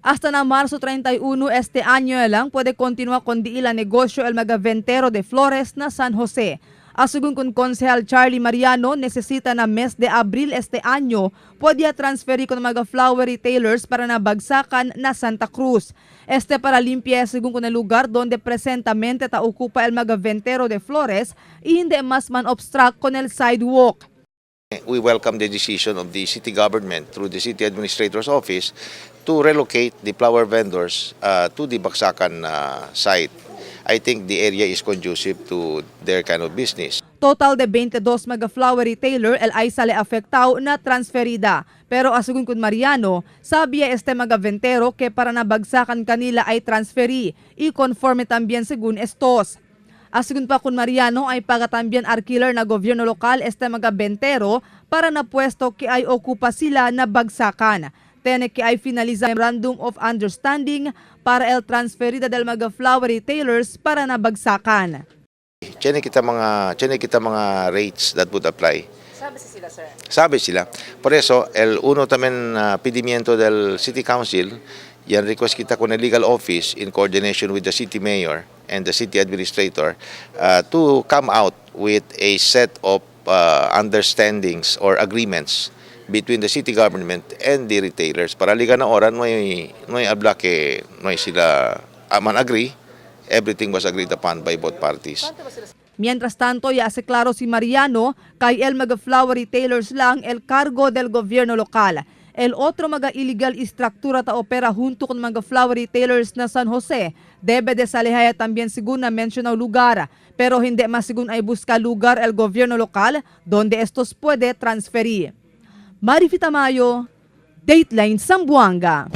Hasta na Marzo 31 este año lang puede continua con di ilan negosyo el magaventero de Flores na San Jose. Asugun con Konsehal Charlie Mariano, necesita na mes de Abril este año, podía transferir con mga flower retailers para na bagsakan na Santa Cruz. Este para limpia según con el lugar donde presentamente ta ocupa el magaventero de Flores y hindi mas man obstruct con el sidewalk. We welcome the decision of the city government through the city administrator's office to relocate the flower vendors to the Baksakan site. I think the area is conducive to their kind of business. Total de 22 mga flower retailer el ay sale afectao na transferida. Pero asugun kun Mariano, sabi este mga ventero que para nabagsakan kanila ay transferi y conforme también según estos. Asugun pa kun Mariano ay pagatambién alquiler na gobyerno lokal este mga ventero para na pwesto que ay okupa sila na bagsakan. Tiene que ay finaliza memorandum of understanding para el transferida del mga flower retailers para nabagsakan. Tiene kita mga rates that would apply. Sabi sila, sir. Sabi sila. Por eso, el uno también pedimiento del City Council, yan request kita con el legal office in coordination with the city mayor and the city administrator to come out with a set of understandings or agreements between the city government and the retailers para liga na oran no hay habla que no hay sila man agree, everything was agreed upon by both parties. Mientras tanto, ya hace claro si Mariano kay el mga flower retailers lang el cargo del gobierno lokal. El otro mga illegal estructura ta opera junto con mga flower retailers na San Jose debe de salihaya también según na mencionado lugar, pero hindi mas según ay busca lugar el gobierno lokal donde estos puede transferir. Marifita Mayo, Dateline Zamboanga.